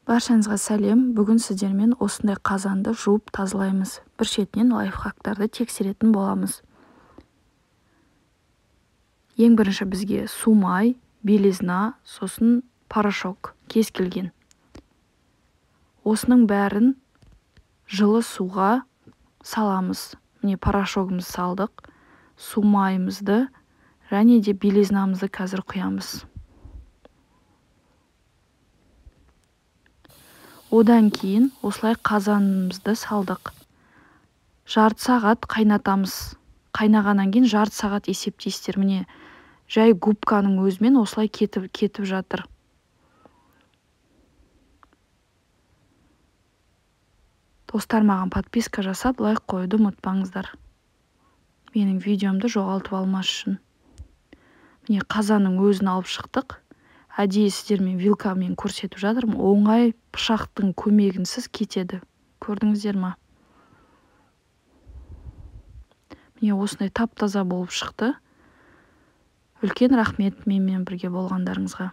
Баршаңызға сәлем. Бүгін сіздермен осындай қазанды жуып тазалаймыз. Бір шетінен лайфхактарды тексеретін боламыз. Ең бірінші бізге су май, белизна, сосын порошок кез келген. Осының бәрін жылы суға саламыз. Міне порошогымызды салдық, су майымызды және де белизнамызды қазір құямыз. Одан кейін осылай қазанымызды салдық. Жарты сағат қайнатамыз. Қайнағаннан кейін жарты сағат есептейсіздер. Міне жай губканың өзімен осылай кетіп жатыр. Достар, маған подписка жасап, лайк қоюды ұмытпаңыздар. Менің видеомды жоғалтып алмас үшін. Міне қазанның өзін алып шықтық. Әдейі сіздермен вилкамен көрсетіп жатырмын. Оңай пышақтың көмегінсіз кетеді. Көрдіңіздер ма? Міне осындай тап-таза болып шықты. Үлкен рахмет менімен бірге болғандарыңызға.